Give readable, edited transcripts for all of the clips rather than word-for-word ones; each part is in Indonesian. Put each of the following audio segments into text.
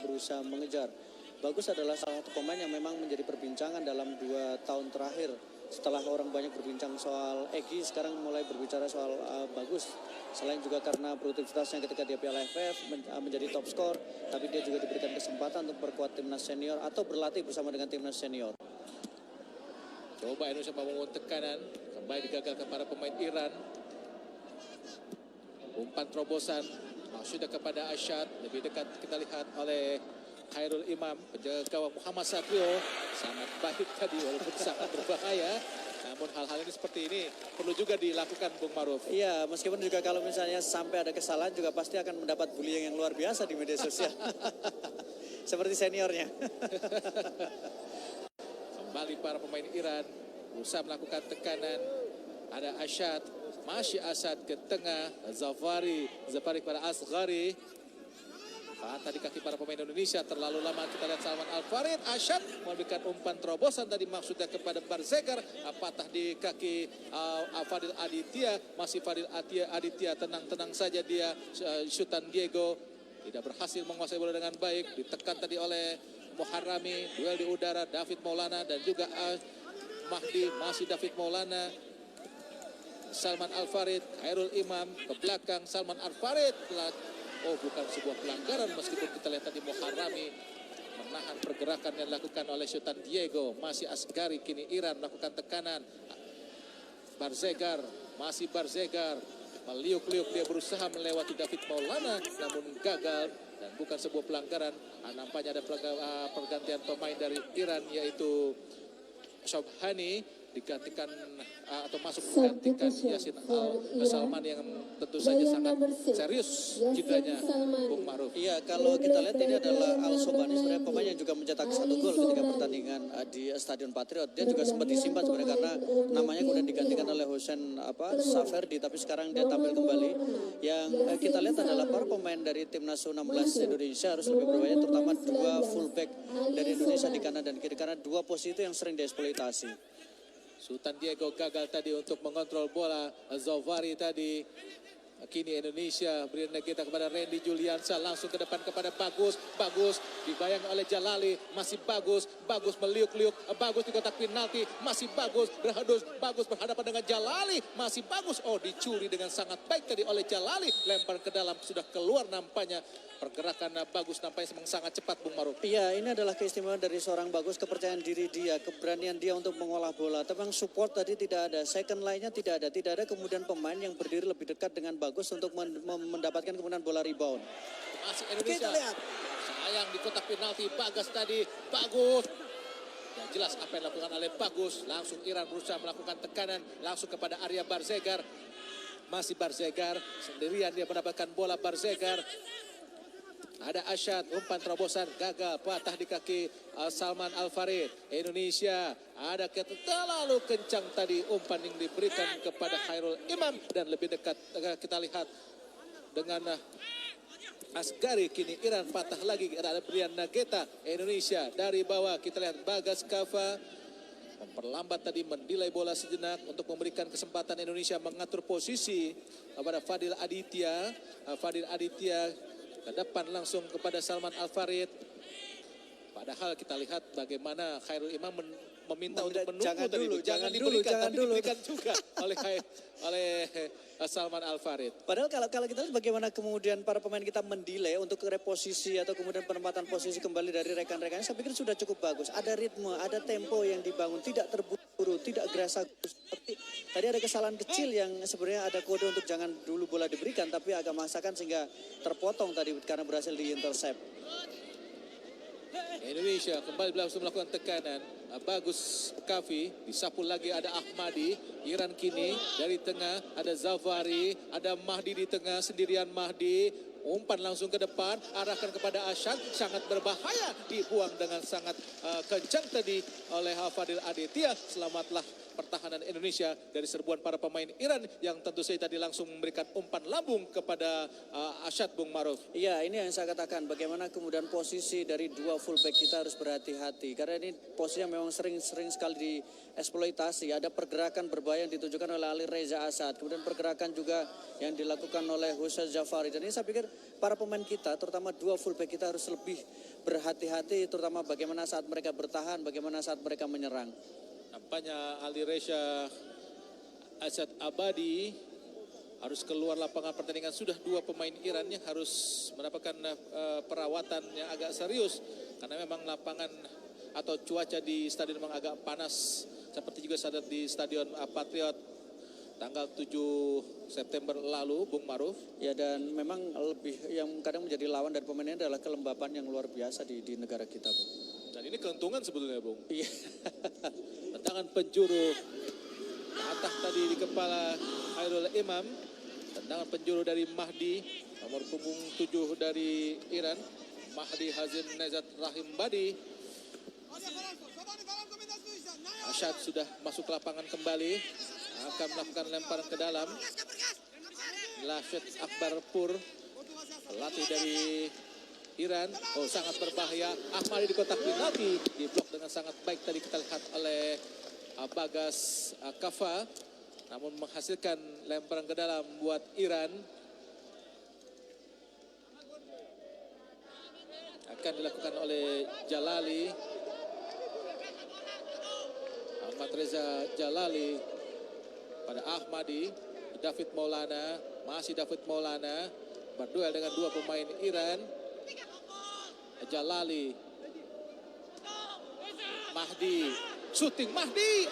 berusaha mengejar. Bagus adalah salah satu pemain yang memang menjadi perbincangan dalam 2 tahun terakhir. Setelah orang banyak berbincang soal Egy, sekarang mulai berbicara soal Bagus. Selain juga karena produktivitasnya ketika dia Piala AFF menjadi top skor, tapi dia juga diberikan kesempatan untuk perkuat timnas senior atau berlatih bersama dengan timnas senior. Coba Indonesia membangun tekanan, kembali digagalkan para pemain Iran. Umpan terobosan, sudah kepada Asyad, lebih dekat kita lihat oleh Khairul Imam, penjaga gawang Muhammad Satrio. Sangat baik tadi walaupun sangat berbahaya. Namun hal-hal ini seperti ini perlu juga dilakukan Bung Maruf. Iya, meskipun juga kalau misalnya sampai ada kesalahan juga pasti akan mendapat bullying yang luar biasa di media sosial. Seperti seniornya. Kembali para pemain Iran berusaha melakukan tekanan. Ada Asyad, masih Asyad ke tengah. Zafari kepada Asghari. Tadi kaki para pemain Indonesia terlalu lama. Kita lihat Salman Al-Farid. Asyad memberikan umpan terobosan tadi maksudnya kepada Barzegar. Patah di kaki Fadil Aditya. Masih Fadil Aditya tenang-tenang saja dia. Syutan Diego tidak berhasil menguasai bola dengan baik. Ditekan tadi oleh Muharrami. Duel di udara David Maulana dan juga Mahdi. Masih David Maulana. Salman Al-Farid. Khairul Imam ke belakang. Salman Al-Farid. Oh, bukan sebuah pelanggaran meskipun kita lihat tadi Muharrami menahan pergerakan yang dilakukan oleh Syutan Diego. Masih Asghari, kini Iran melakukan tekanan. Barzegar, masih Barzegar. Meliuk-liuk dia berusaha melewati David Maulana namun gagal dan bukan sebuah pelanggaran. Nampaknya ada pergantian pemain dari Iran yaitu Shobhani digantikan atau masuk menggantikan Yasin Salman yang tentu saja sangat serius cederanya Bung Maruf. Iya, kalau kita lihat ini adalah Al-Sobhani sebenarnya pemain yang juga mencetak 1 gol ketika pertandingan di Stadion Patriot. Dia juga sempat disimpan sebenarnya karena namanya kemudian digantikan oleh Hussein Saferdi, tapi sekarang dia tampil kembali. Yang kita lihat adalah para pemain dari timnas U16 Indonesia harus lebih berbahaya, terutama 2 fullback dari Indonesia di kanan dan kiri karena 2 posisi itu yang sering dieksploitasi. Sultan Diego gagal tadi untuk mengontrol bola. Zafari tadi. Kini Indonesia beri kita kepada Randy Juliansa. Langsung ke depan kepada Bagus. Bagus dibayang oleh Jalali. Masih Bagus. Bagus meliuk-liuk. Bagus di kotak penalti. Masih Bagus. Bagus berhadapan dengan Jalali. Masih Bagus. Oh, dicuri dengan sangat baik tadi oleh Jalali. Lempar ke dalam. Sudah keluar nampaknya. Pergerakan Bagus nampaknya memang sangat cepat Bung Maruf. Iya, ini adalah keistimewaan dari seorang Bagus, kepercayaan diri dia, keberanian dia untuk mengolah bola. Tapi yang support tadi tidak ada, second line-nya tidak ada kemudian pemain yang berdiri lebih dekat dengan Bagus untuk mendapatkan kemudian bola rebound. Masih Indonesia. Kita lihat. Sayang di kotak penalti Bagas tadi. Bagus. Dan jelas apa yang dilakukan oleh Bagus. Langsung Iran berusaha melakukan tekanan langsung kepada Arya Barzegar. Masih Barzegar sendirian dia mendapatkan bola Barzegar. Ada Asyad, umpan terobosan gagal, patah di kaki Salman Al-Farid. Indonesia ada terlalu kencang tadi umpan yang diberikan kepada Khairul Imam. Dan lebih dekat kita lihat dengan Asghari. Kini Iran patah lagi, ada Brian Nageta. Indonesia dari bawah kita lihat Bagas Kava memperlambat tadi, mendelay bola sejenak untuk memberikan kesempatan Indonesia mengatur posisi kepada Fadil Aditya. Fadil Aditya ke depan langsung kepada Salman Al-Farid. Padahal kita lihat bagaimana Khairul Imam meminta untuk menunggu jangan diberikan juga oleh Salman Al-Farid. Padahal kalau kita lihat bagaimana kemudian para pemain kita mendelay untuk reposisi atau kemudian penempatan posisi kembali dari rekan-rekannya, saya pikir sudah cukup bagus. Ada ritme, ada tempo yang dibangun, tidak terburu-buru, tidak gerasa. Tadi ada kesalahan kecil yang sebenarnya ada kode untuk jangan dulu bola diberikan, tapi agak memaksakan sehingga terpotong tadi karena berhasil di-intercept. Indonesia kembali langsung melakukan tekanan. Bagus Kavi, disapu lagi ada Ahmadi. Iran kini dari tengah ada Zafari, ada Mahdi di tengah, sendirian Mahdi. Umpan langsung ke depan, arahkan kepada Asyad, sangat berbahaya, dibuang dengan sangat kencang tadi oleh Fadil Aditya. Selamatlah pertahanan Indonesia dari serbuan para pemain Iran yang tentu saja tadi langsung memberikan umpan lambung kepada Asyad Bung Maruf. Iya, ini yang saya katakan, bagaimana kemudian posisi dari 2 fullback kita harus berhati-hati karena ini posisi yang memang sering sekali dieksploitasi. Ada pergerakan berbahaya yang ditujukan oleh Ali Reza Asad, kemudian pergerakan juga yang dilakukan oleh Hussein Zafari. Dan ini saya pikir para pemain kita, terutama 2 fullback kita harus lebih berhati-hati, terutama bagaimana saat mereka bertahan, bagaimana saat mereka menyerang. Nampaknya Ali Resha Asyad Abadi harus keluar lapangan pertandingan. Sudah 2 pemain Iran yang harus mendapatkan perawatan yang agak serius. Karena memang lapangan atau cuaca di stadion memang agak panas. Seperti juga saat di Stadion Patriot tanggal 7 September lalu, Bung Maruf. Ya, dan memang lebih yang kadang menjadi lawan dari pemainnya adalah kelembapan yang luar biasa di negara kita, Bung. Dan ini keuntungan sebetulnya, Bung. Iya. Tendangan penjuru patah tadi di kepala Khairul Imam. Tendangan penjuru dari Mahdi, nomor punggung 7 dari Iran, Mahdi Hazim Nezat Rahim Badi. Asyad sudah masuk ke lapangan kembali, akan melakukan lemparan ke dalam. Rashid Akbar Pur, pelatih dari Iran. Oh, sangat berbahaya. Ahmadi di kotak penalti, diblok dengan sangat baik tadi kita lihat oleh Bagas Kafa. Namun menghasilkan lemparan ke dalam buat Iran. Akan dilakukan oleh Jalali. Ahmad Reza Jalali pada Ahmadi. David Maulana, masih David Maulana. Berduel dengan 2 pemain Iran. Jalali. Mahdi. Shooting Mahdi.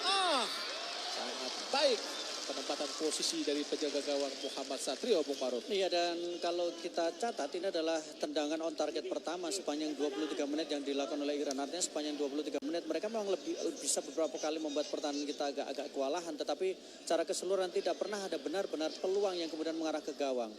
Sangat baik penempatan posisi dari penjaga gawang Muhammad Satrio, Bung Maruf. Iya, dan kalau kita catat ini adalah tendangan on target pertama sepanjang 23 menit yang dilakukan oleh Iran. Artinya sepanjang 23 menit mereka memang lebih bisa beberapa kali membuat pertahanan kita agak kewalahan, tetapi secara keseluruhan tidak pernah ada benar-benar peluang yang kemudian mengarah ke gawang.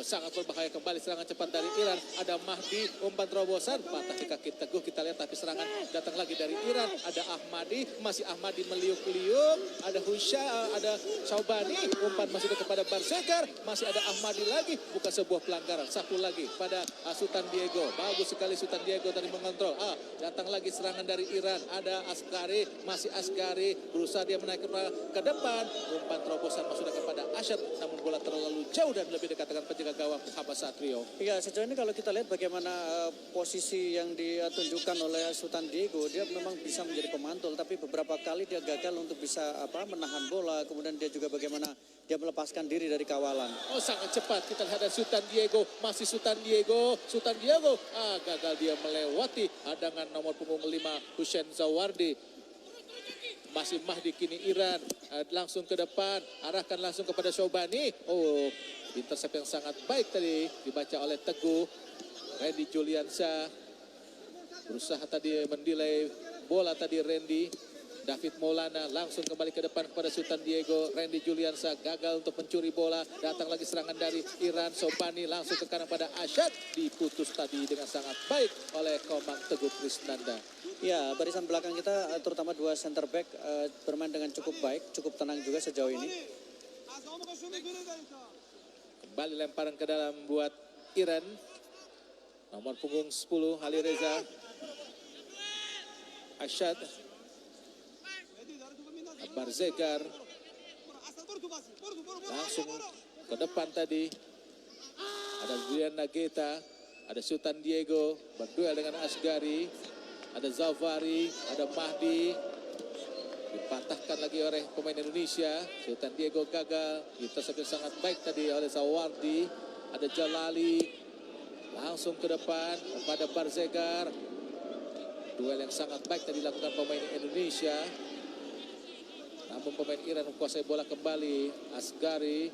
Sangat berbahaya kembali serangan cepat dari Iran. Ada Mahdi, umpan terobosan, patah di kaki Teguh. Kita lihat tapi serangan datang lagi dari Iran. Ada Ahmadi, masih Ahmadi meliuk-liuk. Ada Husha, ada Saubani, umpan masih kepada Barsegar, masih ada Ahmadi lagi, bukan sebuah pelanggaran. Satu lagi pada Sultan Diego, bagus sekali Sultan Diego tadi mengontrol. Datang lagi serangan dari Iran, ada Asgari, masih Asgari, berusaha dia menaik ke depan, umpan terobosan masuk kepada Asyad, namun bola terlalu jauh dan lebih dekat dengan penjaga gawang Muhammad Satrio. Iya, sejauh ini kalau kita lihat bagaimana posisi yang ditunjukkan oleh Sultan Diego, dia memang bisa menjadi pemantul, tapi beberapa kali dia gagal untuk bisa menahan bola, kemudian dia juga bagaimana dia melepaskan diri dari kawalan. Sangat cepat kita lihat ada Sultan Diego, masih Sultan Diego, gagal dia melewati hadangan nomor punggung 5 Hussein Zawardi. Masih Mahdi kini Iran, langsung ke depan, arahkan langsung kepada Shobani. Intercept yang sangat baik tadi dibaca oleh Teguh. Randy Juliansyah berusaha tadi mendelay bola tadi Randy. David Maulana langsung kembali ke depan kepada Sultan Diego. Randy Juliansyah gagal untuk mencuri bola. Datang lagi serangan dari Iran. Sobani langsung ke kanan pada Asyad. Diputus tadi dengan sangat baik oleh Komang Teguh Krisnanda. Ya, barisan belakang kita terutama 2 center back bermain dengan cukup baik, cukup tenang juga sejauh ini. Kembali lemparan ke dalam buat Iran. Nomor punggung 10 Ali Reza Asyad. Barzegar langsung ke depan tadi. Ada Julian Nageta, ada Sultan Diego berduel dengan Asgari, ada Zavari, ada Mahdi. Dipatahkan lagi oleh pemain Indonesia. Sultan Diego gagal. Intercept sangat baik tadi oleh Zawardi. Ada Jalali langsung ke depan kepada Barzegar. Duel yang sangat baik tadi dilakukan pemain Indonesia. Namun pemain Iran menguasai bola kembali. Asgari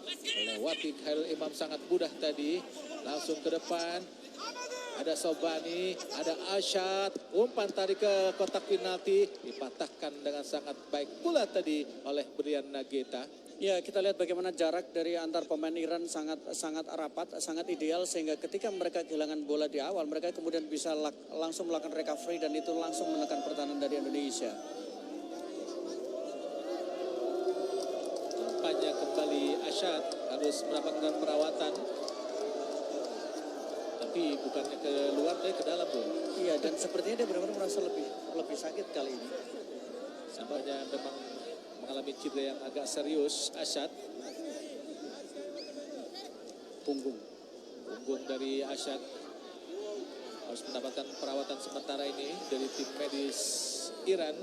melewati Khairul Imam sangat mudah tadi. Langsung ke depan. Ada Sobani, ada Asyad. Umpan tadi ke kotak penalti. Dipatahkan dengan sangat baik pula tadi oleh Brian Nageta. Ya, kita lihat bagaimana jarak dari antar pemain Iran sangat rapat, sangat ideal. Sehingga ketika mereka kehilangan bola di awal, mereka kemudian bisa langsung melakukan recovery dan itu langsung menekan pertahanan dari Indonesia. Kembali Asyad harus mendapatkan perawatan, tapi bukannya ke luar, dia ke dalam, Bung. Iya, dan sepertinya dia benar-benar merasa lebih sakit kali ini. Sampainya memang mengalami cedera yang agak serius. Asyad, punggung dari Asyad harus mendapatkan perawatan sementara ini dari tim medis Iran.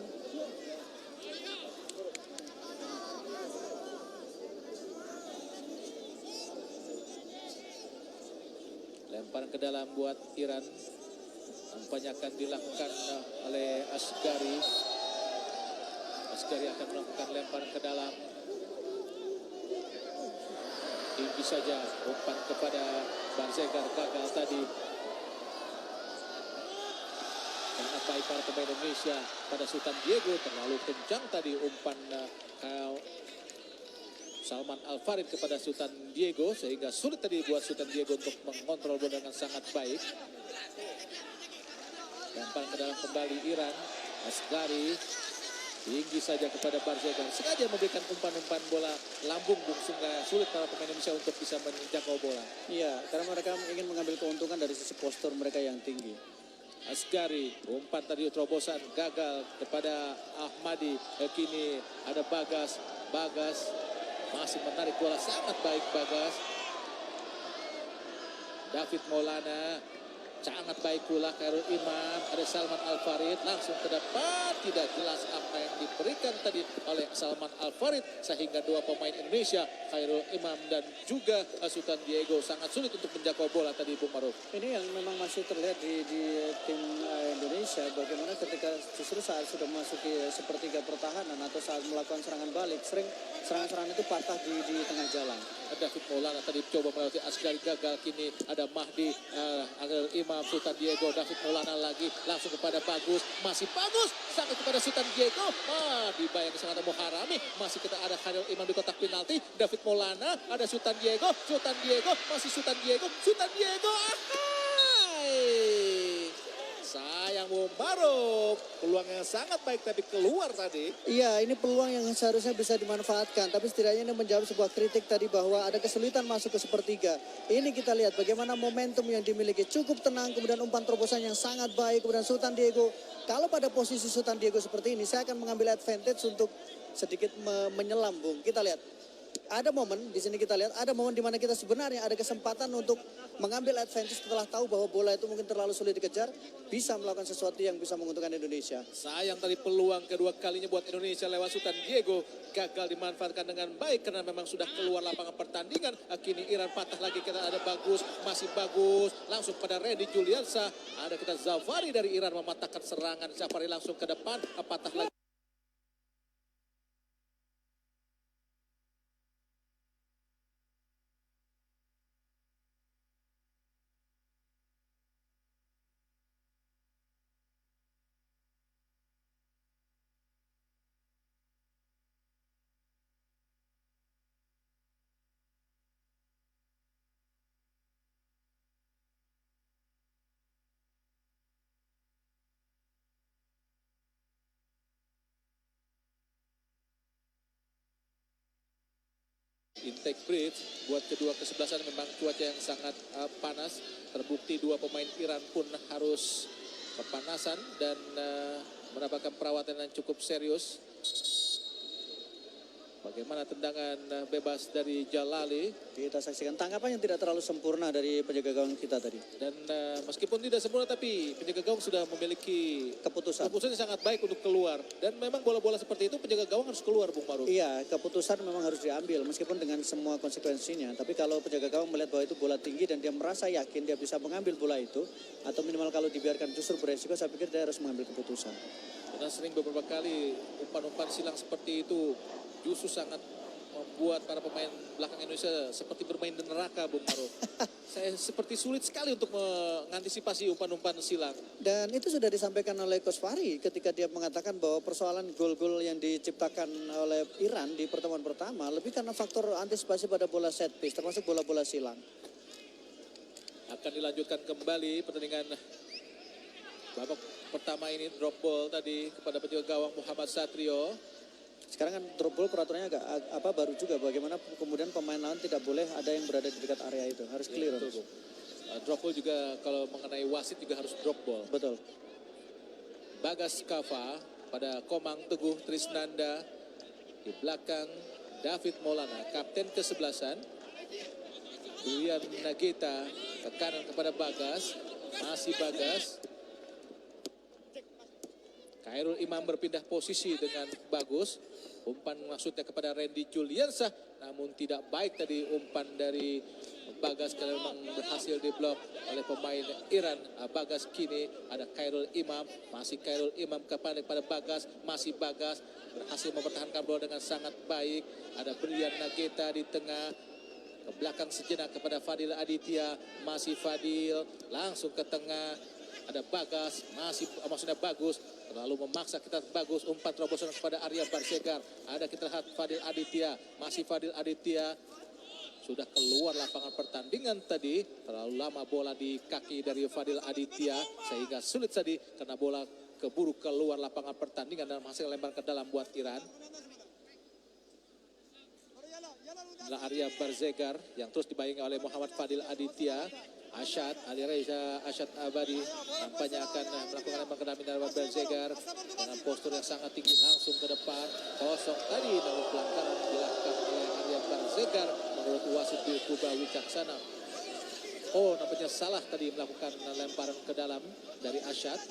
Lemparan ke dalam buat Iran. Nampaknya akan dilakukan oleh Asghari. Asghari akan melakukan lemparan ke dalam. Tinggi saja umpan kepada Barzegar, gagal tadi. Sangat baik para pemain Indonesia pada Sultan Diego, terlalu kencang tadi umpan Salman Al-Farid kepada Sultan Diego, sehingga sulit tadi buat Sultan Diego untuk mengontrol bola dengan sangat baik. Lempar ke dalam kembali Iran. Asghari tinggi saja kepada Barzegar, sengaja memberikan umpan-umpan bola lambung sehingga sulit para pemain Indonesia untuk bisa menjangkau bola. Iya, karena mereka ingin mengambil keuntungan dari sisi postur mereka yang tinggi. Asghari, umpan tadi terobosan gagal kepada Ahmadi. Kini ada Bagas. Bagas masih menarik bola sangat baik Bagas. David Maulana sangat baik pula. Khairul Imam, ada Salman Al-Farid langsung ke depan. Tidak jelas apa yang diberikan tadi oleh Salman Al-Farid sehingga dua pemain Indonesia, Khairul Imam dan juga Sultan Diego, sangat sulit untuk menjangkau bola tadi, Bung Maruf. Ini yang memang masih terlihat di tim Indonesia, bagaimana ketika justru saat sudah memasuki sepertiga pertahanan atau saat melakukan serangan balik, sering serangan-serangan itu patah di tengah jalan. David Maulana tadi coba melewati Asghari, gagal. Kini ada Mahdi, Khairul Imam, Sultan Diego. David Maulana lagi langsung kepada Bagus, masih Bagus sangat kepada Sultan Diego. Dibayang sangat Muharami, masih kita ada Khairul Imam di kotak penalti. David Maulana, ada Sultan Diego, masih Sultan Diego. Sayang Bung Maruf, peluang yang sangat baik tapi keluar tadi. Iya, ini peluang yang seharusnya bisa dimanfaatkan, tapi setidaknya ini menjawab sebuah kritik tadi bahwa ada kesulitan masuk ke sepertiga. Ini kita lihat bagaimana momentum yang dimiliki, cukup tenang, kemudian umpan terobosan yang sangat baik, kemudian Sultan Diego. Kalau pada posisi Sultan Diego seperti ini, saya akan mengambil advantage untuk sedikit menyelam, Bung. Kita lihat. Ada momen di sini kita lihat, ada momen di mana kita sebenarnya ada kesempatan untuk mengambil advantage setelah tahu bahwa bola itu mungkin terlalu sulit dikejar, bisa melakukan sesuatu yang bisa menguntungkan Indonesia. Sayang tadi peluang kedua kalinya buat Indonesia lewat Sultan Diego, gagal dimanfaatkan dengan baik karena memang sudah keluar lapangan pertandingan. Kini Iran patah lagi, kita ada Bagus, masih Bagus, langsung pada Reddy Juliansa. Ada kita Zafari dari Iran mematahkan serangan, Zafari langsung ke depan, patah lagi. Intake bridge buat kedua kesebelasan, memang cuaca yang sangat panas. Terbukti dua pemain Iran pun harus kepanasan dan mendapatkan perawatan yang cukup serius. Bagaimana tendangan bebas dari Jalali. Kita saksikan tangkapan yang tidak terlalu sempurna dari penjaga gawang kita tadi. Dan meskipun tidak sempurna tapi penjaga gawang sudah memiliki keputusan yang sangat baik untuk keluar. Dan memang bola-bola seperti itu penjaga gawang harus keluar, Bung Maruf. Iya, keputusan memang harus diambil meskipun dengan semua konsekuensinya. Tapi kalau penjaga gawang melihat bahwa itu bola tinggi dan dia merasa yakin dia bisa mengambil bola itu, atau minimal kalau dibiarkan justru beresiko, saya pikir dia harus mengambil keputusan. Karena sering beberapa kali umpan-umpan silang seperti itu justru sangat membuat para pemain belakang Indonesia seperti bermain di neraka, Bung Maruf. Saya seperti sulit sekali untuk mengantisipasi umpan-umpan silang. Dan itu sudah disampaikan oleh Coach Fahri ketika dia mengatakan bahwa persoalan gol-gol yang diciptakan oleh Iran di pertemuan pertama lebih karena faktor antisipasi pada bola set piece, termasuk bola-bola silang. Akan dilanjutkan kembali pertandingan babak pertama ini, drop ball tadi kepada penjaga gawang Muhammad Satrio. Sekarang kan drop ball peraturannya agak baru juga, bagaimana kemudian pemain lawan tidak boleh ada yang berada di dekat area itu, harus clear. Ya, drop ball juga kalau mengenai wasit juga harus drop ball. Betul. Bagas Kava pada Komang Teguh Trisnanda, di belakang David Maulana, kapten kesebelasan. Duyan Nagita ke kanan kepada Bagas. Masih Bagas. Khairul Imam berpindah posisi dengan bagus. Umpan maksudnya kepada Randy Juliansah, namun tidak baik tadi umpan dari Bagas karena memang berhasil diblok oleh pemain Iran. Bagas kini ada Khairul Imam, masih Khairul Imam kepada Bagas, masih Bagas berhasil mempertahankan bola dengan sangat baik. Ada Brilian Nageta di tengah, ke belakang sejenak kepada Fadil Aditya, masih Fadil langsung ke tengah. Ada Bagas, masih maksudnya bagus, terlalu memaksa kita bagus, umpan terobosan kepada Arya Barsegar. Ada kita lihat Fadil Aditya, masih Fadil Aditya. Sudah keluar lapangan pertandingan tadi, terlalu lama bola di kaki dari Fadil Aditya, sehingga sulit tadi karena bola keburu keluar lapangan pertandingan dan hasil lempar ke dalam buat Iran. Adalah Arya Barsegar yang terus dibayangi oleh Muhammad Fadil Aditya. Asyad, Ali Reza Asyad Abadi nampaknya akan melakukan lempar ke dalam dari Barsegar dengan postur yang sangat tinggi, langsung ke depan, kosong tadi, namun pelanggaran dilakukan oleh Arya Barsegar menurut wasit di Kuba Wicaksana. Oh, nampaknya salah tadi melakukan lemparan ke dalam dari Asyad.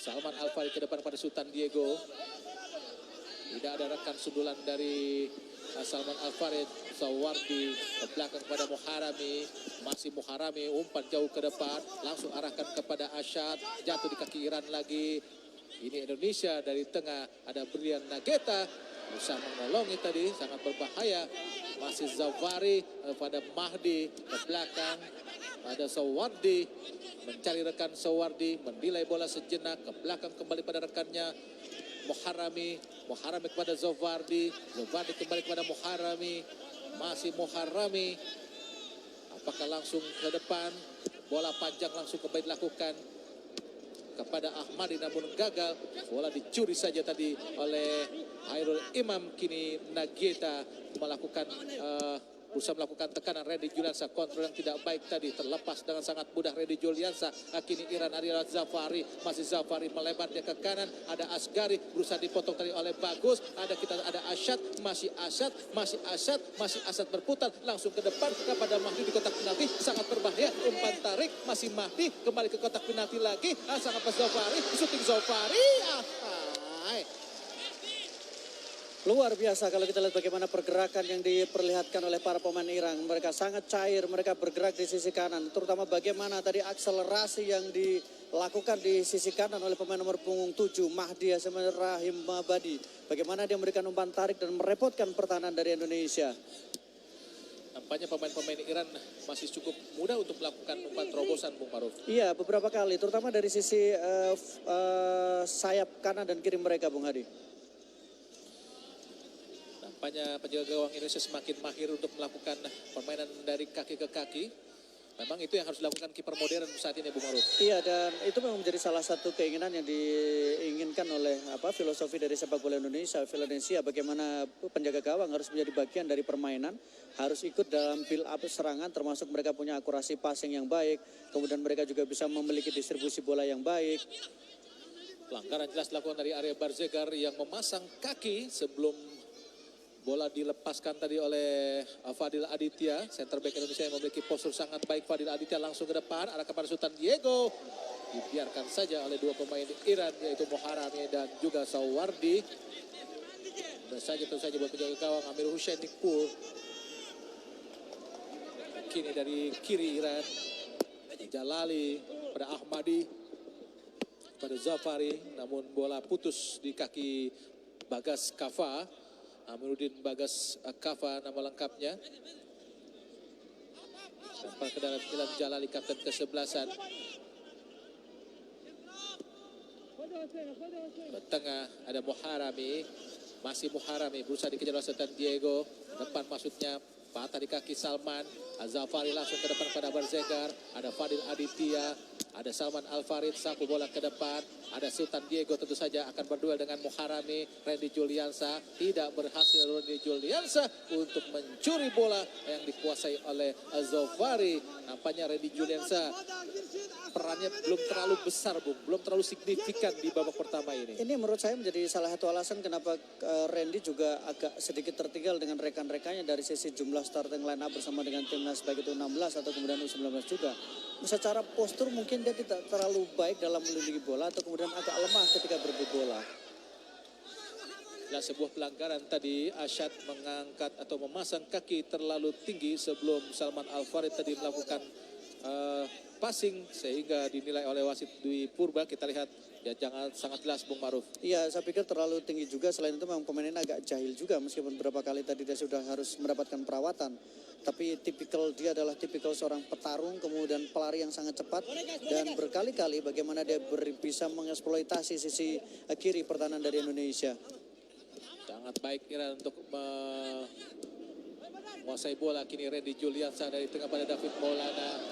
Salman Al-Fari ke depan pada Sultan Diego. Tidak ada rekan sundulan dari Salman Al-Farid. Sawardi ke belakang kepada Muharami, masih Muharami, umpan jauh ke depan, langsung arahkan kepada Asyad, jatuh di kaki Iran lagi. Ini Indonesia dari tengah, ada Brilian Nageta berusaha mengolongi tadi, sangat berbahaya. Masih Zavari pada Mahdi ke belakang, ada Sawardi mencari rekan Sawardi, menilai bola sejenak ke belakang kembali pada rekannya Muharami, Muharami kepada Zavardi, Zavardi kembali kepada Muharami, masih Muharami. Apakah langsung ke depan, bola panjang langsung kembali dilakukan kepada Ahmadi namun gagal, bola dicuri saja tadi oleh Khairul Imam. Kini Nageta melakukan berusaha melakukan tekanan. Randy Juliansah kontrol yang tidak baik tadi, terlepas dengan sangat mudah Randy Juliansah. Kini Iran adalah Zafari, masih Zafari melebarnya ke kanan, ada Asgari berusaha dipotong tadi oleh Bagus. Ada Asyad, masih Asyad, masih Asyad, masih Asyad berputar langsung ke depan kepada Mahdi di kotak penalti, sangat berbahaya, umpan tarik, masih Mahdi kembali ke kotak penalti lagi, sangat pas Zafari, shooting Zafari. Luar biasa kalau kita lihat bagaimana pergerakan yang diperlihatkan oleh para pemain Iran. Mereka sangat cair, mereka bergerak di sisi kanan. Terutama bagaimana tadi akselerasi yang dilakukan di sisi kanan oleh pemain nomor punggung 7, Mahdi Hasim Rahim Mabadi. Bagaimana dia memberikan umpan tarik dan merepotkan pertahanan dari Indonesia. Nampaknya pemain-pemain Iran masih cukup mudah untuk melakukan umpan terobosan, Bung Maruf. Iya, beberapa kali, terutama dari sisi sayap kanan dan kiri mereka, Bung Hadi. Nampaknya penjaga gawang Indonesia semakin mahir untuk melakukan permainan dari kaki ke kaki. Memang itu yang harus dilakukan kiper modern saat ini, Bung Maruf. Iya, dan itu memang menjadi salah satu keinginan yang diinginkan oleh filosofi dari sepak bola Indonesia, bagaimana penjaga gawang harus menjadi bagian dari permainan, harus ikut dalam build up serangan, termasuk mereka punya akurasi passing yang baik, kemudian mereka juga bisa memiliki distribusi bola yang baik. Pelanggaran jelas dilakukan dari Arya Barsegar yang memasang kaki sebelum bola dilepaskan tadi oleh Fadil Aditya, center back Indonesia yang memiliki postur sangat baik. Fadil Aditya langsung ke depan, arah kepada Sultan Diego. Dibiarkan saja oleh dua pemain Iran, yaitu Muharami dan juga Sawardi. Tentu saja buat penjaga gawang Amir Hussein Nikpur. Kini dari kiri Iran, Jalali pada Ahmadi, pada Zafari, namun bola putus di kaki Bagas Kava. Amiruddin Bagas Kava nama lengkapnya. Sampai ke dalam Ilham Jalali, kapten ke-11. Ke tengah ada Muharami, masih Muharami berusaha dikejar oleh Sultan Diego. Depan maksudnya patah di kaki Salman. Zafari langsung ke depan pada Barsegar. Ada Fadil Aditya, Ada Salman Al-Farid, sapu bola ke depan. Ada Sultan Diego tentu saja akan berduel dengan Muharami. Randy Juliansa tidak berhasil Randy Juliansa untuk mencuri bola yang dikuasai oleh Zavari. Nampaknya Randy Juliansa perannya belum terlalu besar, Bung. Belum terlalu signifikan di babak pertama ini. Ini menurut saya menjadi salah satu alasan kenapa Randy juga agak sedikit tertinggal dengan rekan-rekannya dari sisi jumlah starting line up bersama dengan timnas baik itu 16 atau kemudian U19 juga. Secara postur mungkin dia tidak terlalu baik dalam melindungi bola atau kemudian agak lemah ketika berebut bola. Lah sebuah pelanggaran tadi, Asyad mengangkat atau memasang kaki terlalu tinggi sebelum Salman Al-Farid tadi melakukan passing sehingga dinilai oleh wasit Dwi Purba. Kita lihat ya, jangan sangat jelas Bung Maruf. Iya, saya pikir terlalu tinggi juga. Selain itu memang pemainnya agak jahil juga meskipun beberapa kali tadi dia sudah harus mendapatkan perawatan. Tapi dia adalah tipikal seorang petarung, kemudian pelari yang sangat cepat dan berkali-kali bagaimana dia bisa mengeksploitasi sisi kiri pertahanan dari Indonesia. Sangat baik Iran untuk menguasai bola. Kini Randy Juliansa dari tengah pada David Maulana.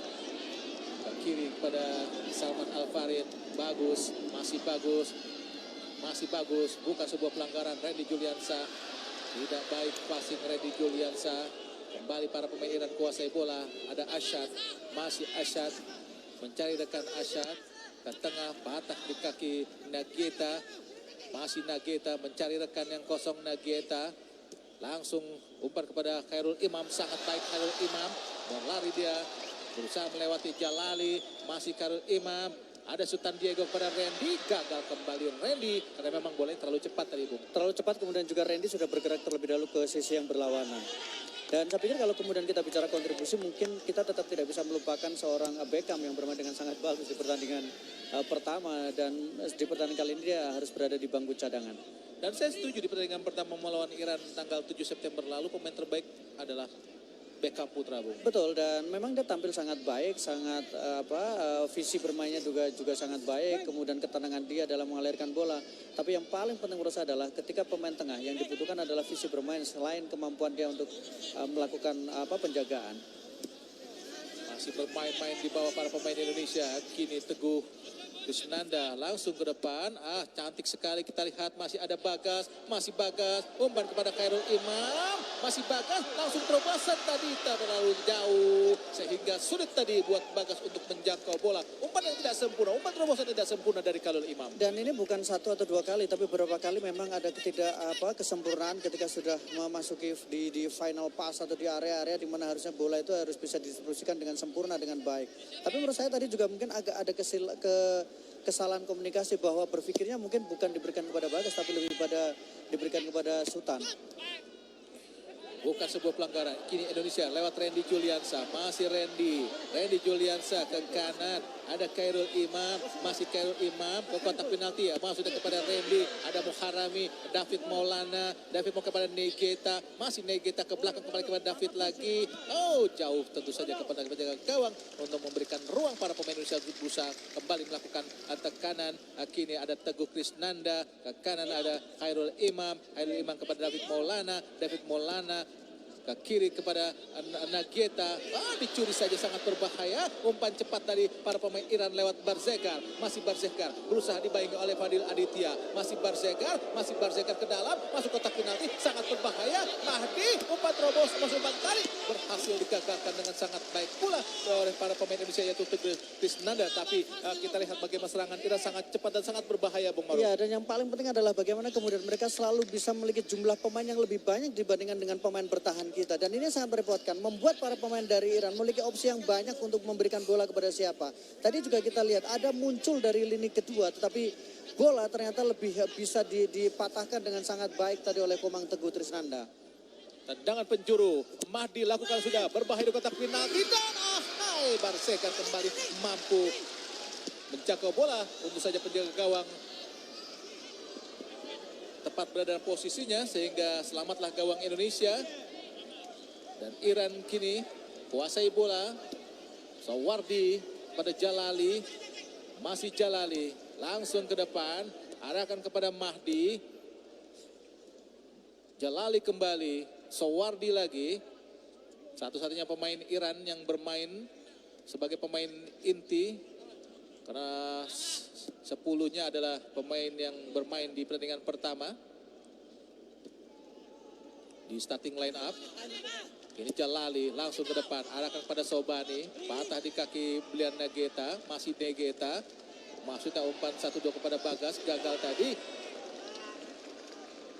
Ke kiri kepada Salman Al-Farid. Bagus, masih bagus. Masih bagus, bukan sebuah pelanggaran. Randy Juliansa tidak baik passing Randy Juliansa. Kembali para pemain Iran kuasai bola. Ada Asyad, masih Asyad. Mencari rekan Asyad. Ke tengah, patah di kaki Nagita. Masih Nagita mencari rekan yang kosong Nagita. Langsung umpan kepada Khairul Imam. Sangat baik Khairul Imam. Berlari dia. Berusaha melewati Jalali. Masih Khairul Imam. Ada Sultan Diego kepada Randy. Gagal kembali Randy. Karena memang bolanya terlalu cepat tadi, Bung. Terlalu cepat, kemudian juga Randy sudah bergerak terlebih dahulu ke sisi yang berlawanan. Dan saya pikir kalau kemudian kita bicara kontribusi, mungkin kita tetap tidak bisa melupakan seorang Beckham yang bermain dengan sangat bagus di pertandingan pertama. Dan di pertandingan kali ini dia harus berada di bangku cadangan. Dan saya setuju di pertandingan pertama melawan Iran tanggal 7 September lalu, pemain terbaik adalah Beckham Putra, Bung. Betul, dan memang dia tampil sangat baik, sangat visi bermainnya juga sangat baik, kemudian ketenangan dia dalam mengalirkan bola. Tapi yang paling penting menurut saya adalah ketika pemain tengah yang dibutuhkan adalah visi bermain selain kemampuan dia untuk melakukan penjagaan. Masih bermain-main di bawah para pemain Indonesia. Kini Teguh Krisnanda langsung ke depan. Cantik sekali kita lihat. Masih ada Bagas. Masih Bagas. Umpan kepada Khairul Imam. Masih Bagas. Langsung terobosan tadi. Terlalu jauh. Sehingga sulit tadi buat Bagas untuk menjangkau bola. Umpan yang tidak sempurna. Umpan terobosan tidak sempurna dari Khairul Imam. Dan ini bukan satu atau dua kali. Tapi beberapa kali memang ada kesempurnaan ketika sudah memasuki di final pass atau di area-area di mana harusnya bola itu harus bisa didistribusikan dengan sempurna, dengan baik. Tapi menurut saya tadi juga mungkin agak ada kesalahan komunikasi bahwa berpikirnya mungkin bukan diberikan kepada Bagas tapi lebih diberikan kepada Sultan. Bukan sebuah pelanggaran. Kini Indonesia lewat Randy Juliansa. Masih Randy Juliansa ke kanan. Ada Khairul Imam. Masih Khairul Imam ke kotak penalti ya. Sudah kepada Randy. Ada Muharami. David Maulana. David mau kepada Negeta. Masih Negeta ke belakang kembali kepada David lagi. Jauh tentu saja kepada penjaga gawang untuk memberikan ruang para pemain Indonesia untuk berusaha kembali melakukan tekanan. Kini ada Teguh Krisnanda. Ke kanan ada Khairul Imam. Khairul Imam kepada David Maulana. David Maulana ke kiri kepada Nageta. Dicuri saja, sangat berbahaya. Umpan cepat dari para pemain Iran lewat Barzeggar. Masih Barzeggar berusaha dibayangi oleh Fadil Aditya. Masih Barzeggar ke dalam, masuk kotak penalti, sangat berbahaya. Mahdi umpan terobos, masuk umpan tarik, berhasil digagalkan dengan sangat baik pula oleh para pemain Indonesia yaitu Teguh Krisnanda. Tapi kita lihat bagaimana serangan Iran sangat cepat dan sangat berbahaya, Bung Maruf. Iya, dan yang paling penting adalah bagaimana kemudian mereka selalu bisa memiliki jumlah pemain yang lebih banyak dibandingkan dengan pemain bertahan kita. Dan ini sangat merepotkan, membuat para pemain dari Iran memiliki opsi yang banyak untuk memberikan bola kepada siapa. Tadi juga kita lihat ada muncul dari lini kedua, tetapi bola ternyata lebih bisa dipatahkan dengan sangat baik tadi oleh Komang Teguh Krisnanda. Tendangan penjuru, Mahdi lakukan sudah, berbahaya di kotak penalti dan Barzeggar kembali mampu menjangkau bola. Tentu saja penjaga gawang tepat berada dalam posisinya sehingga selamatlah gawang Indonesia. Dan Iran kini kuasai bola. Sawardi pada Jalali. Masih Jalali. Langsung ke depan. Arahkan kepada Mahdi. Jalali kembali. Sawardi lagi. Satu-satunya pemain Iran yang bermain sebagai pemain inti Karena 10-nya adalah pemain yang bermain di pertandingan pertama. Di starting line up. Ini Jalali langsung ke depan. Arahkan pada Sobani. Patah di kaki Blian Negeta. Masih Negeta. Maksudnya umpan 1-2 kepada Bagas. Gagal tadi.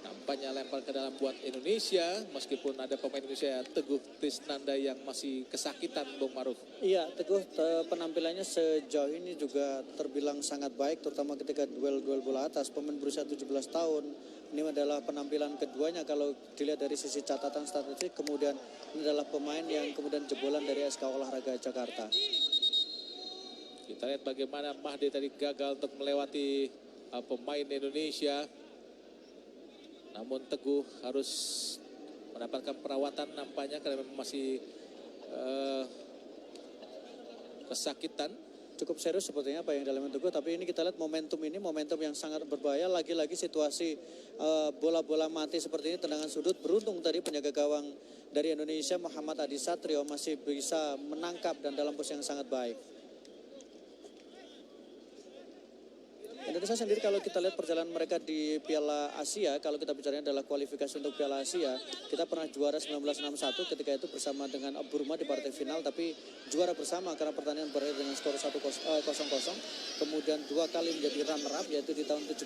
Nampaknya lempar ke dalam buat Indonesia. Meskipun ada pemain Indonesia Teguh Trisnanda yang masih kesakitan, Bung Maruf. Iya, Teguh penampilannya sejauh ini juga terbilang sangat baik, terutama ketika duel-duel bola atas. Pemain berusia 17 tahun, ini adalah penampilan keduanya kalau dilihat dari sisi catatan statistik. Kemudian ini adalah pemain yang kemudian jebolan dari SK Olahraga Jakarta. Kita lihat bagaimana Mahdi tadi gagal untuk melewati pemain Indonesia. Namun Teguh harus mendapatkan perawatan nampaknya karena memang masih kesakitan. Cukup serius sepertinya apa yang dialami Teguh, tapi ini kita lihat momentum ini momentum yang sangat berbahaya. Lagi-lagi situasi bola-bola mati seperti ini, tendangan sudut. Beruntung tadi penjaga gawang dari Indonesia Muhammad Adi Satrio masih bisa menangkap dan dalam posisi yang sangat baik. Indonesia sendiri kalau kita lihat perjalanan mereka di Piala Asia, kalau kita bicara adalah kualifikasi untuk Piala Asia, kita pernah juara 1961 ketika itu bersama dengan Burma di partai final, tapi juara bersama karena pertandingan berakhir dengan skor 1-0. Kemudian 2 kali menjadi runner-up, yaitu di tahun 70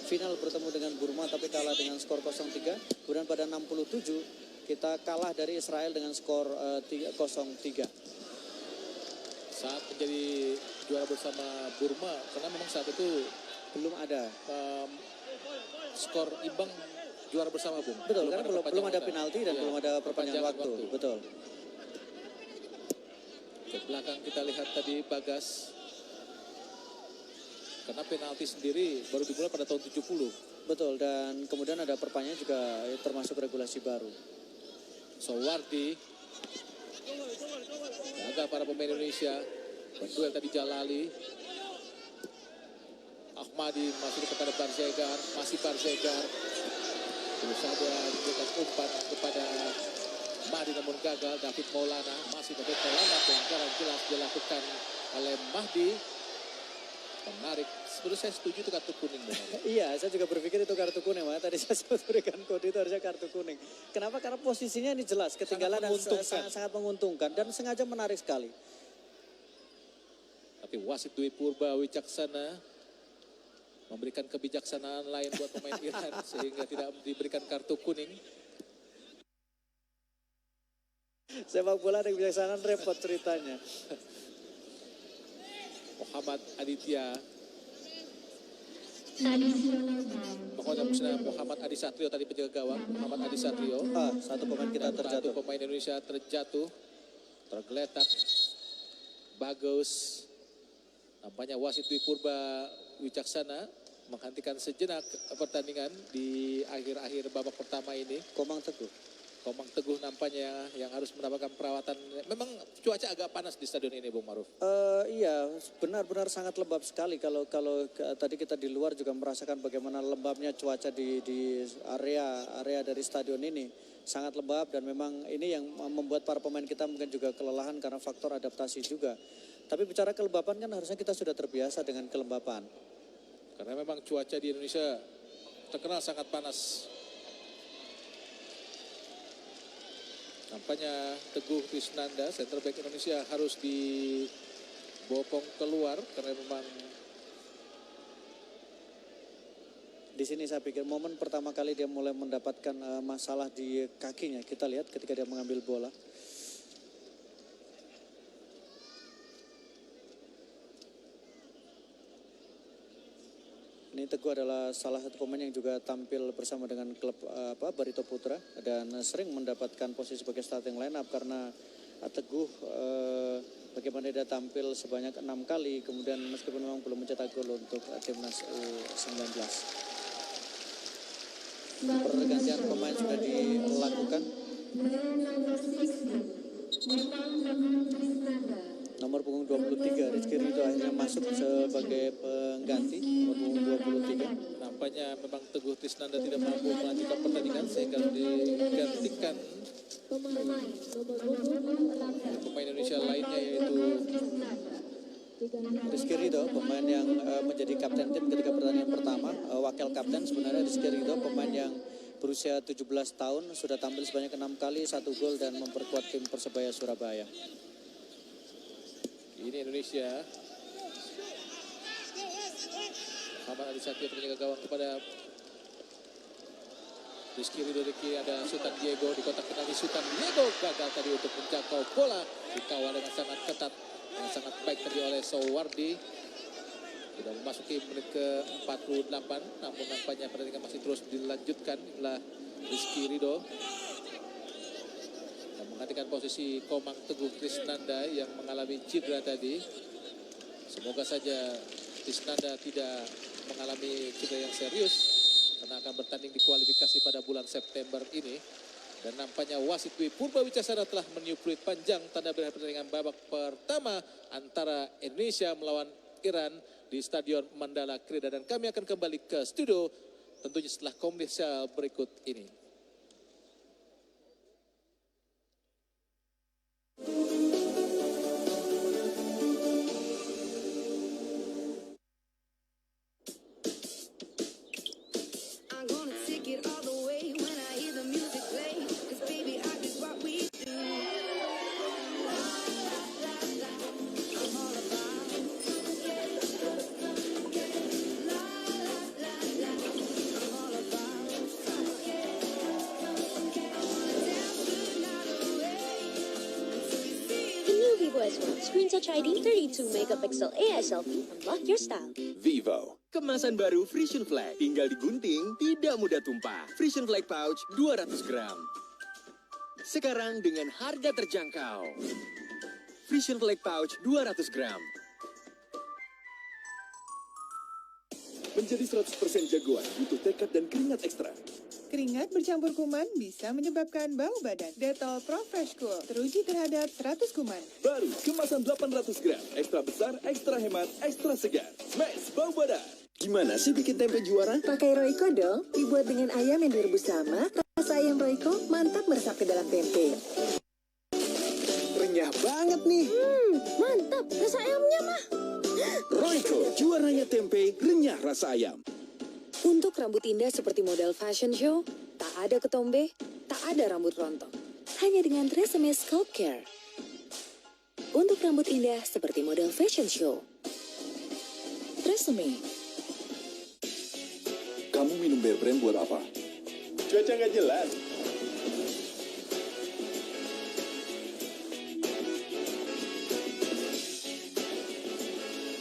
final bertemu dengan Burma tapi kalah dengan skor 0-3. Kemudian pada 67 kita kalah dari Israel dengan skor 0-3. Saat menjadi juara bersama Burma, karena memang saat itu belum ada skor imbang juara bersama, Bung. Betul, karena belum ada penalti dan belum ada perpanjangan waktu. Betul. Ke belakang kita lihat tadi Bagas. Karena penalti sendiri baru dimulai pada tahun 70. Betul, dan kemudian ada perpanjangan juga termasuk regulasi baru. Sowardi. Gagal para pemain Indonesia. Berduel tadi Jalali. Ahmadi masuk kepada Barzegar. Masih Barzegar. Berusaha dia memberikan umpan kepada Mahdi namun gagal. David Maulana. Masih David Maulana. Pelanggaran jelas dilakukan oleh Mahdi. Menarik. Sebenarnya saya setuju itu kartu kuning. Iya, saya juga berpikir itu kartu kuning. Makanya tadi saya sempat berikan kode itu harusnya kartu kuning. Kenapa? Karena posisinya ini jelas. Ketinggalan dan sangat menguntungkan. Dan sengaja menarik sekali. Tapi wasit Dwi Purba Wicaksana memberikan kebijaksanaan lain buat pemain Iran sehingga tidak diberikan kartu kuning. Sepak bola ada kebijaksanaan repot ceritanya. Muhammad Aditya. Muhammad Adi Satrio tadi penjaga gawang. Muhammad Adi Satrio. Satu pemain kita terjatuh. Satu pemain Indonesia terjatuh. Tergeletak. Bagus. Nampaknya wasit Dwi Purba Wicaksana menghentikan sejenak pertandingan di akhir-akhir babak pertama ini. Komang Teguh nampaknya yang harus mendapatkan perawatan. Memang cuaca agak panas di stadion ini, Bung Maruf. Iya, benar-benar sangat lembab sekali. Kalau tadi kita di luar juga merasakan bagaimana lembabnya cuaca di area dari stadion ini. Sangat lembab dan memang ini yang membuat para pemain kita mungkin juga kelelahan karena faktor adaptasi juga. Tapi bicara kelembapan kan harusnya kita sudah terbiasa dengan kelembapan. Karena memang cuaca di Indonesia terkenal sangat panas. Nampaknya Teguh Trisnanda, center back Indonesia harus dibopong keluar karena memang di sini saya pikir momen pertama kali dia mulai mendapatkan masalah di kakinya. Kita lihat ketika dia mengambil bola. Ini Teguh adalah salah satu pemain yang juga tampil bersama dengan klub Barito Putra dan sering mendapatkan posisi sebagai starting line up karena Teguh bagaimana dia tampil sebanyak 6 kali, kemudian meskipun memang belum mencetak gol untuk timnas U19. Pergantian pemain sudah dilakukan. Nomor punggung 23 Rizky Ridho akhirnya masuk sebagai pengganti nomor punggung 23. Nampaknya memang Teguh Trisnanda tidak mampu melanjutkan pertandingan sehingga digantikan pemain Indonesia lainnya yaitu Rizky Ridho, pemain yang menjadi kapten tim ketika pertandingan pertama, wakil kapten sebenarnya Rizky Ridho, pemain yang berusia 17 tahun, sudah tampil sebanyak 6 kali, 1 gol dan memperkuat tim Persebaya Surabaya. Ini Indonesia. Muhammad Ali Satya penjaga gawang kepada Rizky Ridho. Ada Sultan Diego di kotak penalti. Sultan Diego gagal tadi untuk menjangkau bola, dikawal dengan sangat ketat, yang sangat baik tadi oleh Sowardi. Sudah memasuki menit ke-48, namun nampaknya pertandingan masih terus dilanjutkan. Inilah Rizky Ridho yang menggantikan posisi Komang Teguh Krisnanda yang mengalami cedera tadi. Semoga saja Krisnanda tidak mengalami cedera yang serius, karena akan bertanding di kualifikasi pada bulan September ini. Dan nampaknya wasit Dwi Purba Wicasana telah meniup peluit panjang tanda berakhir pertandingan babak pertama antara Indonesia melawan Iran di Stadion Mandala Krida. Dan kami akan kembali ke studio tentunya setelah komersial berikut ini. Screen Touch ID 32 megapixel AI selfie, unlock your style. Vivo. Kemasan baru Frisian Flag. Tinggal digunting, tidak mudah tumpah. Frisian Flag Pouch 200 gram. Sekarang dengan harga terjangkau. Frisian Flag Pouch 200 gram. Menjadi 100% jagoan butuh tekad dan keringat ekstra. Keringat bercampur kuman bisa menyebabkan bau badan. Dettol Pro Fresh Cool teruji terhadap 100 kuman. Baru kemasan 800 gram. Ekstra besar, ekstra hemat, ekstra segar. Smash bau badan. Gimana sih bikin tempe juara? Pakai Royco dong. Dibuat dengan ayam yang direbus lama. Rasa ayam Royco mantap meresap ke dalam tempe. Renyah banget nih. Mantap. Rasa ayamnya mah. Royco, juaranya tempe, renyah rasa ayam. Untuk rambut indah seperti model fashion show, tak ada ketombe, tak ada rambut rontok. Hanya dengan Tresemme Scalp Care. Untuk rambut indah seperti model fashion show. Tresemme. Kamu minum Bear Brand buat apa? Cuaca nggak jelas.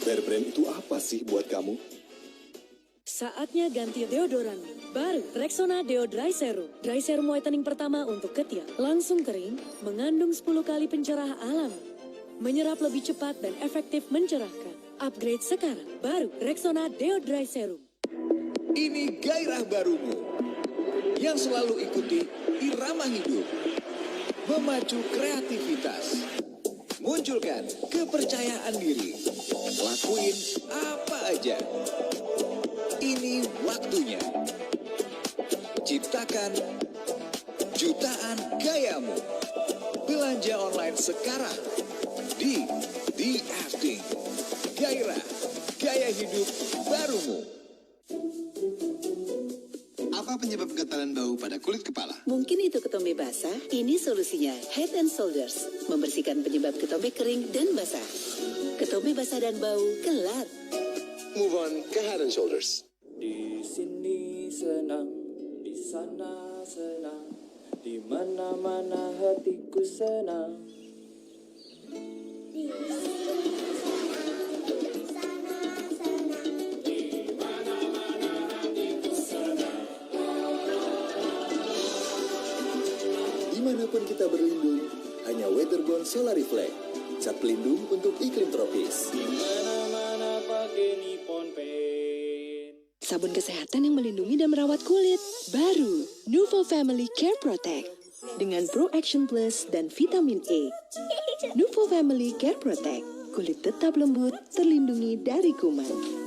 Bear Brand itu apa sih buat kamu? Saatnya ganti deodoran baru Rexona Deo Dry Serum. Dry Serum whitening pertama untuk ketiak. Langsung kering, mengandung 10 kali pencerah alami. Menyerap lebih cepat dan efektif mencerahkan. Upgrade sekarang, baru Rexona Deo Dry Serum. Ini gairah barumu yang selalu ikuti irama hidup. Memacu kreativitas. Munculkan kepercayaan diri. Lakuin apa aja. Ini waktunya. Ciptakan jutaan gayamu. Belanja online sekarang di The Acting. Gairah, gaya hidup barumu. Apa penyebab getaran bau pada kulit kepala? Mungkin itu ketombe basah. Ini solusinya. Head and Shoulders. Membersihkan penyebab ketombe kering dan basah. Ketombe basah dan bau, kelar. Move on ke Head and Shoulders. Di sini senang, di sana senang, di mana-mana hatiku senang. Dimanapun kita berlindung, hanya Weatherbond Solar Reflect. Cat pelindung untuk iklim tropis. Di mana-mana pakai Nippon Paint. Sabun kesehatan yang melindungi dan merawat kulit. Baru, Nuvo Family Care Protect. Dengan Pro Action Plus dan Vitamin E. Nuvo Family Care Protect. Kulit tetap lembut, terlindungi dari kuman.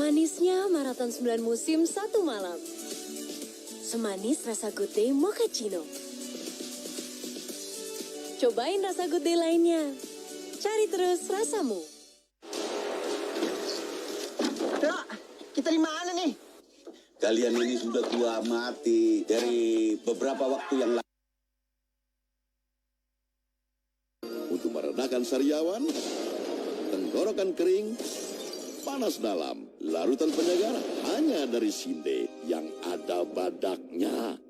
Manisnya maraton 9 musim 1 malam. Semanis rasa Good Day Mochaccino. Cobain rasa Good Day lainnya. Cari terus rasamu. Dok, kita di mana nih? Kalian ini sudah tua mati dari beberapa waktu yang lalu. Untuk meredakan sariawan, tenggorokan kering, panas dalam, larutan penyegar hanya dari Sinde yang ada badaknya.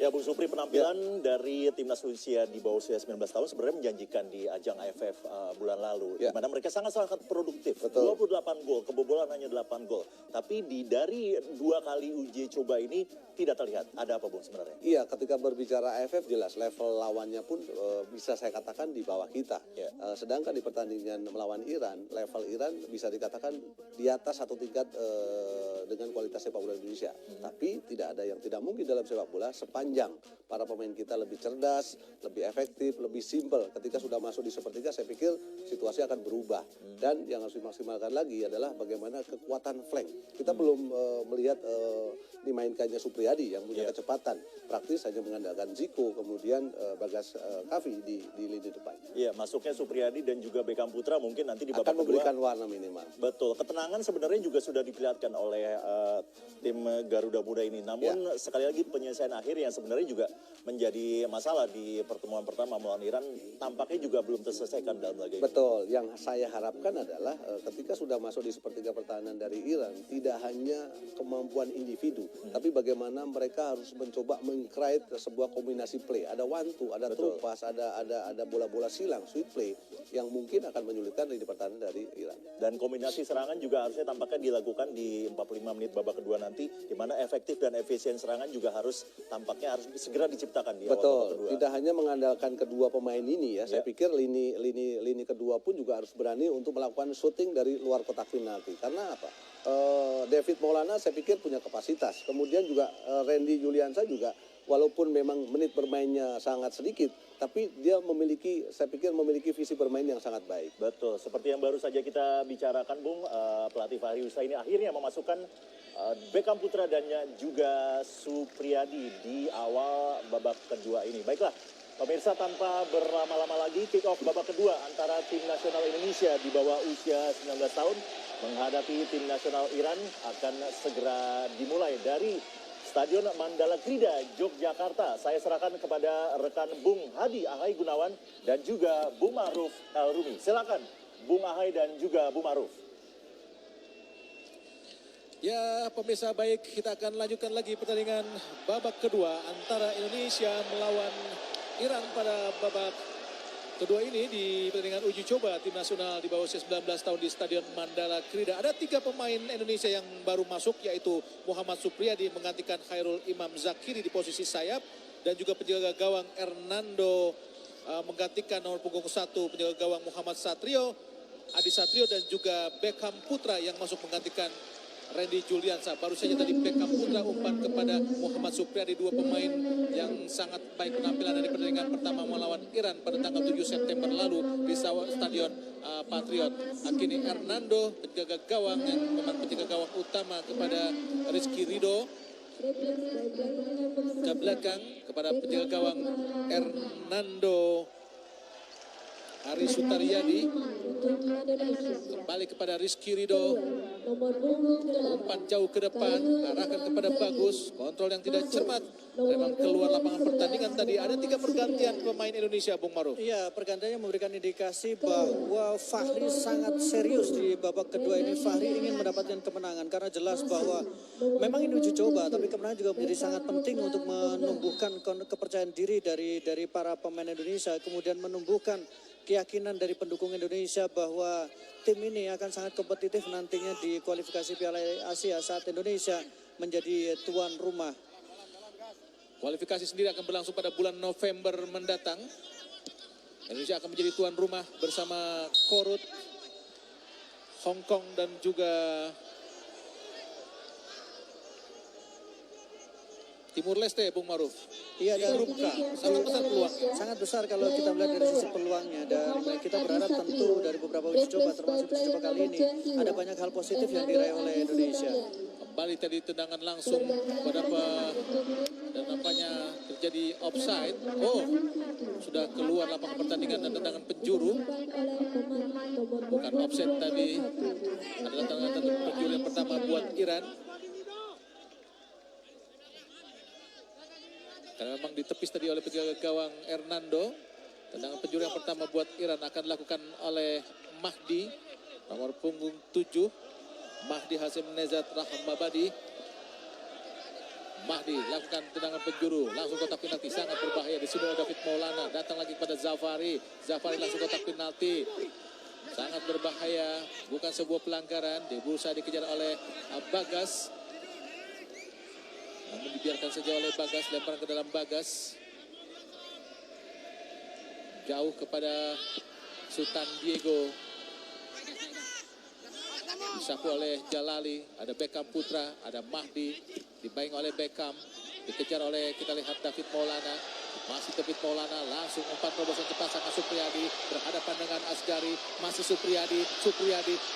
Ya, Bung Supri, penampilan dari timnas usia di bawah usia 19 tahun sebenarnya menjanjikan di ajang AFF bulan lalu. Di mana mereka sangat-sangat produktif. Betul. 28 gol, kebobolan hanya 8 gol. Tapi dari 2 kali uji coba ini tidak terlihat. Ada apa, Bung, sebenarnya? Iya, ketika berbicara AFF jelas level lawannya pun bisa saya katakan di bawah kita. Sedangkan di pertandingan melawan Iran, level Iran bisa dikatakan di atas satu tingkat dengan kualitas sepak bola Indonesia. Tapi tidak ada yang tidak mungkin dalam sepak bola sepanjang para pemain kita lebih cerdas, lebih efektif, lebih simpel. Ketika sudah masuk di sepertiga, saya pikir situasi akan berubah. Dan yang harus dimaksimalkan lagi adalah bagaimana kekuatan flank. Kita belum melihat dimainkannya Supriyadi yang punya kecepatan. Praktis hanya mengandalkan Ziko, kemudian Bagas Kavi di lini depan. Iya, masuknya Supriyadi dan juga Beckham Putra mungkin nanti di babak akan memberikan kedua warna minimal. Betul, ketenangan sebenarnya juga sudah diperlihatkan oleh tim Garuda Muda ini. Namun sekali lagi penyelesaian akhir yang sebenarnya juga menjadi masalah di pertemuan pertama melawan Iran tampaknya juga belum terselesaikan dalam laga ini. Betul, yang saya harapkan adalah ketika sudah masuk di sepertiga pertahanan dari Iran, tidak hanya kemampuan individu, tapi bagaimana mereka harus mencoba meng-create sebuah kombinasi play. Ada one two, ada through pass, ada bola-bola silang, sweet play yang mungkin akan menyulitkan lini pertahanan dari Iran. Dan kombinasi serangan juga harusnya tampaknya dilakukan di 45 menit babak kedua nanti, di mana efektif dan efisien serangan juga tampaknya harus segera diciptakan di awal babak kedua. Tidak hanya mengandalkan kedua pemain ini ya, saya pikir lini kedua pun juga harus berani untuk melakukan shooting dari luar kotak penalti. Karena apa? David Maulana saya pikir punya kapasitas. Kemudian juga Randy Juliansa juga walaupun memang menit bermainnya sangat sedikit, tapi dia saya pikir memiliki visi bermain yang sangat baik. Betul, seperti yang baru saja kita bicarakan, Bung, pelatih Fahri Husaini akhirnya memasukkan Beckham Putra dan juga Supriyadi di awal babak kedua ini. Baiklah, pemirsa, tanpa berlama-lama lagi, kick off babak kedua antara tim nasional Indonesia di bawah usia 19 tahun menghadapi tim nasional Iran akan segera dimulai dari Stadion Mandala Krida, Yogyakarta. Saya serahkan kepada rekan Bung Hadi Ahai Gunawan dan juga Bung Ma'ruf El Rumi. Silakan Bung Ahai dan juga Bung Ma'ruf. Ya, pemirsa, baik, kita akan lanjutkan lagi pertandingan babak kedua antara Indonesia melawan Iran pada babak kedua ini di pertandingan uji coba tim nasional di bawah usia 19 tahun di Stadion Mandala Krida. Ada 3 pemain Indonesia yang baru masuk, yaitu Muhammad Supriyadi menggantikan Khairul Imam Zakiri di posisi sayap, dan juga penjaga gawang Hernando menggantikan nomor punggung 1 penjaga gawang Muhammad Satrio, Adi Satrio, dan juga Beckham Putra yang masuk menggantikan Randy Juliansa. Baru saja tadi Beckham Putra umpan kepada Muhammad Supriyadi, 2 pemain yang sangat baik penampilan dari pertandingan pertama melawan Iran pada tanggal 7 September lalu di Stadion Patriot. Kini Hernando, penjaga gawang yang memang penjaga gawang utama, kepada Rizky Ridho ke belakang kepada penjaga gawang Hernando Ari Sutariyadi, kembali kepada Rizky Ridho, umpan jauh ke depan, arahkan kepada Bagus, kontrol yang tidak cermat, memang keluar lapangan pertandingan tadi. Ada 3 pergantian pemain Indonesia, Bung Ma'ruf. Iya, pergantiannya memberikan indikasi bahwa Fahri sangat serius di babak kedua ini. Fahri ingin mendapatkan kemenangan karena jelas bahwa memang ini uji coba, tapi kemenangan juga menjadi sangat penting untuk menumbuhkan kepercayaan diri dari para pemain Indonesia, kemudian menumbuhkan keyakinan dari pendukung Indonesia bahwa tim ini akan sangat kompetitif nantinya di kualifikasi Piala Asia saat Indonesia menjadi tuan rumah. Kualifikasi sendiri akan berlangsung pada bulan November mendatang. Indonesia akan menjadi tuan rumah bersama Korut, Hong Kong, dan juga Timur Leste, Bung Maruf. Iya, Di dan grup K, sangat besar peluangnya. Sangat besar kalau kita melihat dari sisi peluangnya, dan kita berharap tentu dari beberapa uji coba termasuk uji coba kali ini ada banyak hal positif yang diraih oleh Indonesia. Kembali tadi tendangan langsung pada dan nampaknya terjadi offside. Oh, sudah keluar lapangan pertandingan dan tendangan penjuru. Bukan offside tadi, adalah tendangan penjuru yang pertama buat Iran. Karena memang ditepis tadi oleh penjaga gawang Hernando. Tendangan penjuru yang pertama buat Iran akan dilakukan oleh Mahdi, nomor punggung 7. Mahdi Hasim Nezat Rahmabadi. Mahdi lakukan tendangan penjuru, langsung kotak penalti, sangat berbahaya. Di sini David Maulana, datang lagi kepada Zafari. Zafari langsung kotak penalti, sangat berbahaya, bukan sebuah pelanggaran. Berusaha dikejar oleh Bagas, namun dibiarkan saja oleh Bagas, lemparan ke dalam Bagas. Jauh kepada Sultan Diego. Disapu oleh Jalali, ada Beckham Putra, ada Mahdi, dibayang oleh Beckham, dikejar oleh, kita lihat David Maulana, masih David Maulana, langsung umpan terobosan cepat sangat Supriyadi, berhadapan dengan Asgari, masih Supriyadi,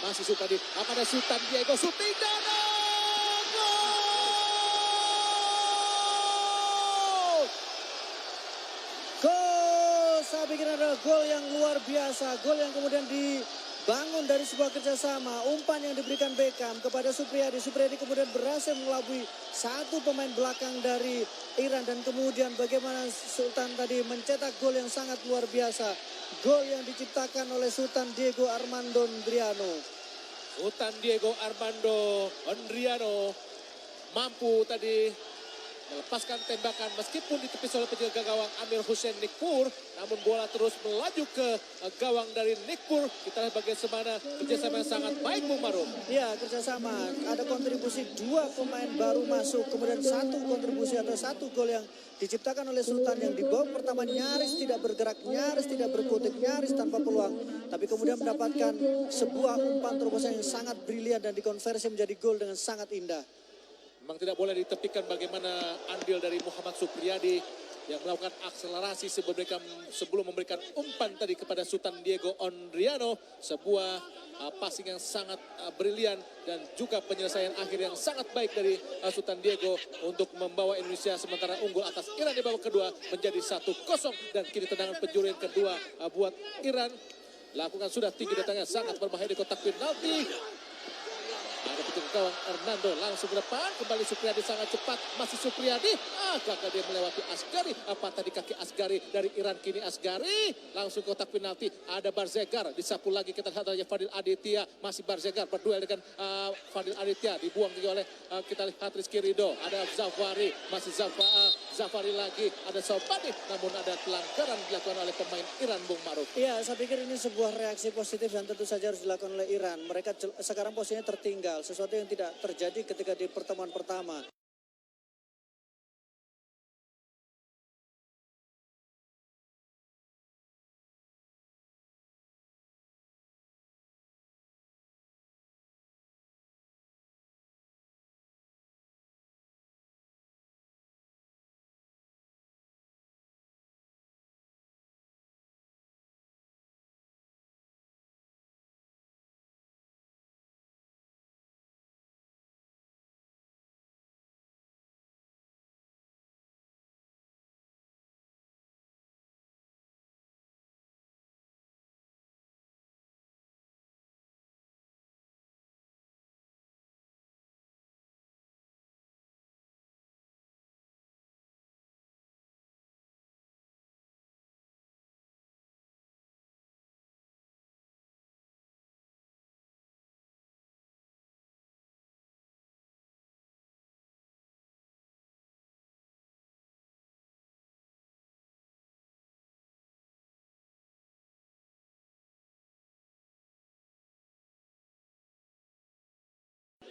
masih Supriyadi, apa ada Sultan Diego, shooting dan Gol, saya pikir adalah gol yang luar biasa, gol yang kemudian dibangun dari sebuah kerjasama. Umpan yang diberikan Beckham kepada Supriyadi. Supriyadi kemudian berhasil mengelabui satu pemain belakang dari Iran. Dan kemudian bagaimana Sultan tadi mencetak gol yang sangat luar biasa. Gol yang diciptakan oleh Sultan Diego Armando Andriano. Sultan Diego Armando Andriano mampu tadi melepaskan tembakan meskipun ditepis oleh penjaga gawang Amir Hussein Nikpur, namun bola terus melaju ke gawang dari Nikpur. Kita lihat bagaimana kerjasama yang sangat baik, Bung Maruf. Ya, kerjasama. Ada kontribusi dua pemain baru masuk, kemudian satu kontribusi atau satu gol yang diciptakan oleh Sultan yang di babak pertama nyaris tidak bergerak, nyaris tidak berkutik, nyaris tanpa peluang. Tapi kemudian mendapatkan sebuah umpan terobosan yang sangat brilian dan dikonversi menjadi gol dengan sangat indah. Memang tidak boleh ditepikan bagaimana andil dari Muhammad Supriyadi yang melakukan akselerasi sebelum memberikan umpan tadi kepada Sultan Diego Andriano. Sebuah passing yang sangat brilian dan juga penyelesaian akhir yang sangat baik dari Sultan Diego untuk membawa Indonesia sementara unggul atas Iran di babak kedua menjadi 1-0. Dan kini tendangan penjuru yang kedua buat Iran. Lakukan sudah tinggi datangnya, sangat berbahaya di kotak penalti. Ada penjaga gawang Hernando langsung ke depan, kembali Supriyadi sangat cepat, masih Supriyadi, gagal dia melewati Asgari, apa tadi kaki Asgari dari Iran, kini Asgari langsung ke kotak penalti, ada Barzegar, disapu lagi, kita lihat ada Fadil Aditya, masih Barzegar berduel dengan Fadil Aditya, dibuang juga oleh kita lihat Rizky Ridho, ada Zafari, masih Zafari lagi, ada Sobani, namun ada pelanggaran dilakukan oleh pemain Iran, Bung Maruf. Iya, saya pikir ini sebuah reaksi positif yang tentu saja harus dilakukan oleh Iran. Mereka sekarang posisinya tertinggal, sesuatu yang tidak terjadi ketika di pertemuan pertama.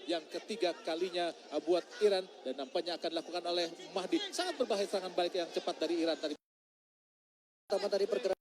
Yang ketiga kalinya buat Iran dan nampaknya akan dilakukan oleh Mahdi. Sangat berbahaya serangan balik yang cepat dari Iran tadi. Pertama tadi pergerakan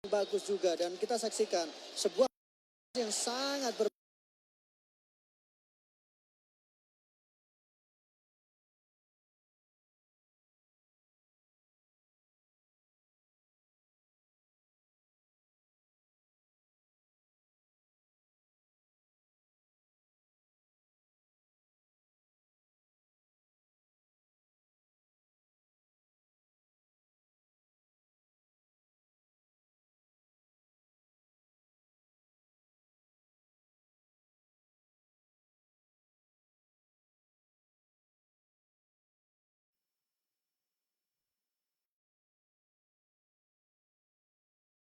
bagus juga dan kita saksikan sebuah yang sangat